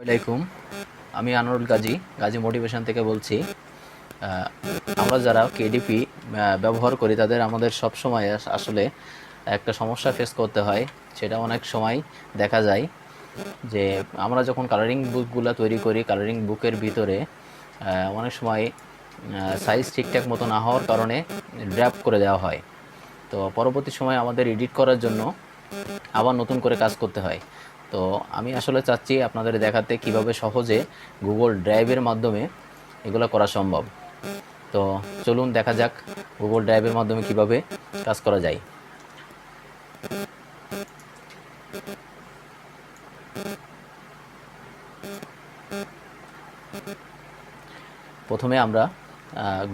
আসসালামাইকুম। আমি আনোয়ারুল গাজী মোটিভেশন থেকে বলছি। আমরা যারা কেডিপি ব্যবহার করি তাদের আমাদের সব সময় আসলে একটা সমস্যা ফেস করতে হয়। সেটা অনেক সময় দেখা যায় যে আমরা যখন কালারিং বুকগুলো তৈরি করি, কালারিং বুকের ভিতরে অনেক সময় সাইজ ঠিকঠাক মতো না হওয়ার কারণে ড্র্যাপ করে দেওয়া হয়। তো পরবর্তী সময় আমাদের এডিট করার জন্য আবার নতুন করে কাজ করতে হয়। তো আমি আসলে চাচ্ছি আপনাদের দেখাতে কিভাবে সহজে গুগল ড্রাইভের মাধ্যমে এগুলো করা সম্ভব। তো চলুন দেখা যাক গুগল ড্রাইভের মাধ্যমে কিভাবে কাজ করা যায়। প্রথমে আমরা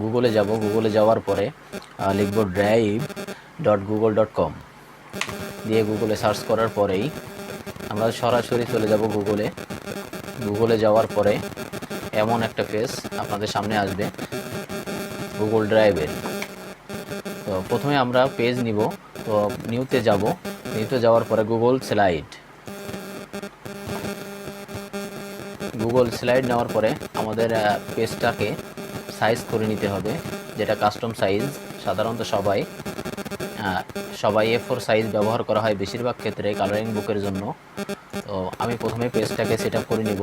গুগলে যাব। গুগলে যাওয়ার পরে লিখব drive.google.com দিয়ে গুগলে সার্চ করার পরেই আমরা সরাসরি চলে যাব গুগলে। গুগলে যাওয়ার পরে এমন একটা পেজ আপনাদের সামনে আসবে গুগল ড্রাইভের। তো প্রথমে আমরা পেজ নিব। তো নিউতে যাব। নিউতে যাওয়ার পরে গুগল স্লাইড নেওয়ার পরে আমাদের পেজটাকে সাইজ করে নিতে হবে, যেটা কাস্টম সাইজ। সাধারণত সবাই A4 সাইজ ব্যবহার করা হয় বেশিরভাগ ক্ষেত্রে কালারিং বুকের জন্য। তো আমি প্রথমে পেজটাকে সেট আপ করে নিব।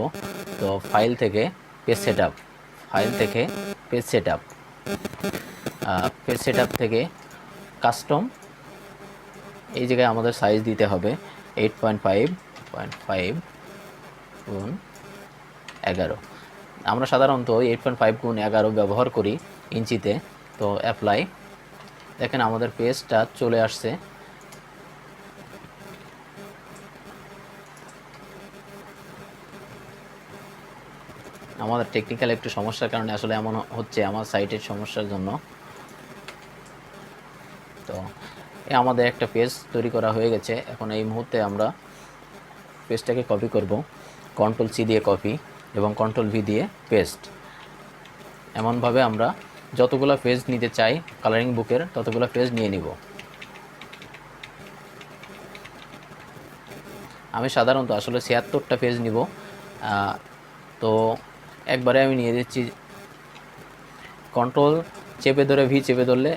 তো ফাইল থেকে পেজ সেট আপ থেকে কাস্টম, এই জায়গায় আমাদের সাইজ দিতে হবে 8.5 × 11। আমরা সাধারণত 8.5 × 11 ব্যবহার করি ইঞ্চিতে। তো অ্যাপ্লাই। দেখেন আমাদের পেজটা চলে আসছে। আমাদের টেকনিক্যাল একটু সমস্যার কারণে আসলে এমন হচ্ছে, আমার সাইটের সমস্যার জন্য। তো আমাদের একটা পেজ তৈরি করা হয়ে গেছে। এখন এই মুহূর্তে আমরা পেজটাকে কপি করব। Ctrl+C দিয়ে কপি এবং Ctrl+V দিয়ে পেস্ট। এমনভাবে আমরা যতগুলো পেজ নিতে চাই কালারিং বুকের ততগুলো পেজ নিয়ে নিব। আমি সাধারণত আসলে 76টা পেজ নিব। তো একবারে আমি নিয়ে দিচ্ছি। কন্ট্রোল চেপে ধরে ভি চেপে ধরলে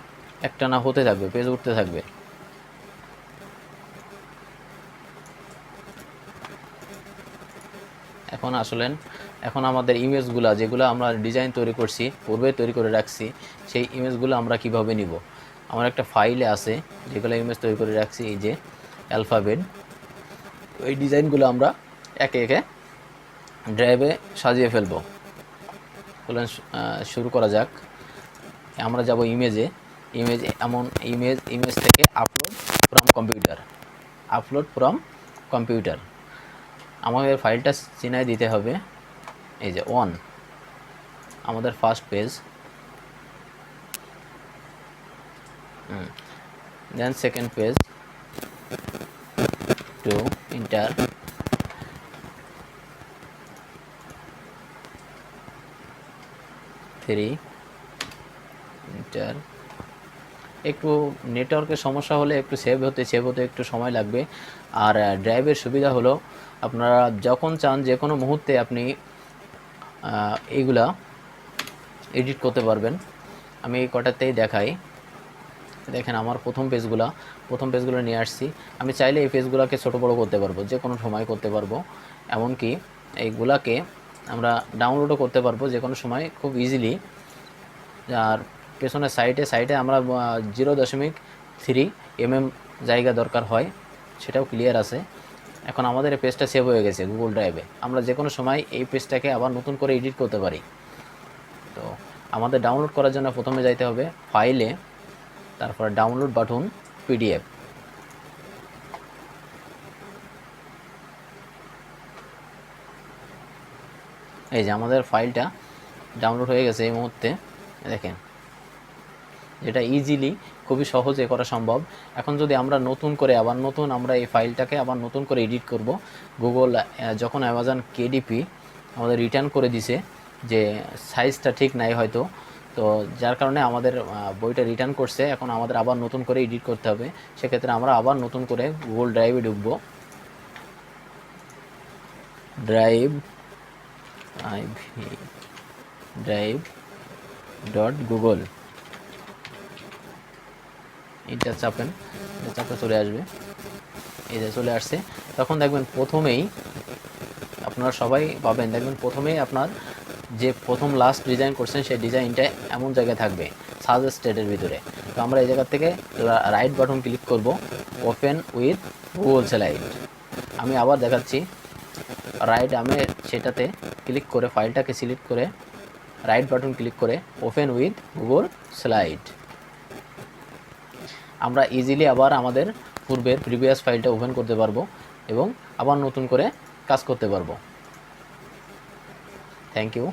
একটা না হতে থাকবে, পেজ উঠতে থাকবে। এখন আমাদের ইমেজগুলো যেগুলো আমরা ডিজাইন তৈরি করছি, পূর্বে তৈরি করে রাখছি, সেই ইমেজগুলো আমরা কিভাবে নিব। আমার একটা ফাইলে আছে যেগুলো ইমেজ তৈরি করে রাখছি, এই যে অ্যালফাবেট। এই ডিজাইনগুলো আমরা একে একে ড্রাইভে সাজিয়ে ফেলব। শুরু করা যাক। আমরা যাব ইমেজে। ইমেজ থেকে আপলোড ফ্রম কম্পিউটার। আমাদের ফাইলটা চিনাই দিতে হবে। এই যে 1 আমাদের first page, then second page, 2 enter, 3 enter. একটু নেটওয়ার্কের সমস্যা হলে একটু সেভ হতে একটু সময় লাগবে। আর ড্রাইভের সুবিধা হলো আপনারা যখন চান যে কোনো মুহূর্তে আপনি এইগুলা এডিট করতে পারবেন। আমি এই কটাতেই দেখাই। দেখেন আমার প্রথম পেজগুলো নিয়ে আসছি। আমি চাইলে এই পেজগুলোকে ছোটো বড়ো করতে পারবো, যে কোনো সময় করতে পারবো। এমনকি এইগুলাকে আমরা ডাউনলোডও করতে পারবো যে কোনো সময় খুব ইজিলি। আর পেছনের সাইডে আমরা 0.3 mm জায়গা দরকার হয়, সেটাও ক্লিয়ার আছে। এখন আমাদের এই পেজটা সেভ হয়ে গেছে গুগল ড্রাইভে। আমরা যে কোনো সময় এই পেজটাকে আবার নতুন করে এডিট করতে পারি। তো আমাদের ডাউনলোড করার জন্য প্রথমে যাইতে হবে ফাইলে, তারপর ডাউনলোড বাটন, পিডিএফ। এই যে আমাদের ফাইলটা ডাউনলোড হয়ে গেছে এই মুহূর্তে। দেখেন যেটা ইজিলি খুবই সহজে করা সম্ভব। এখন যদি আমরা আমরা এই ফাইলটাকে আবার নতুন করে এডিট করব। গুগল যখন অ্যামাজন কেডিপি আমাদের রিটার্ন করে দিছে যে সাইজটা ঠিক নাই হয়তো, তো যার কারণে আমাদের বইটা রিটার্ন করছে। এখন আমাদের আবার নতুন করে এডিট করতে হবে। সেক্ষেত্রে আমরা আবার নতুন করে গুগল ড্রাইভে ঢুকবো। ড্রাইভ আইভি ড্রাইভ ডট গুগল, এটা চাপেন, এটা চাপে চলে আসবে, এই যে চলে আসছে। তখন দেখবেন প্রথমেই আপনারা সবাই পাবেন, দেখবেন প্রথমেই আপনার যে প্রথম লাস্ট ডিজাইন করছেন সেই ডিজাইনটা এমন জায়গায় থাকবে সাজেস্টেডের ভিতরে। তো আমরা এই জায়গা থেকে রাইট বাটন ক্লিক করব, ওপেন উইথ গুগল স্লাইড। আমি আবার দেখাচ্ছি, রাইট আমি সেটাতে ক্লিক করে ফাইলটাকে সিলেক্ট করে রাইট বাটন ক্লিক করে ওপেন উইথ গুগল স্লাইড। আমরা ইজিলি আবার আমাদের পূর্বের প্রিভিয়াস ফাইলটা ওপেন করতে পারবো এবং আবার নতুন করে কাজ করতে পারবো। Thank you.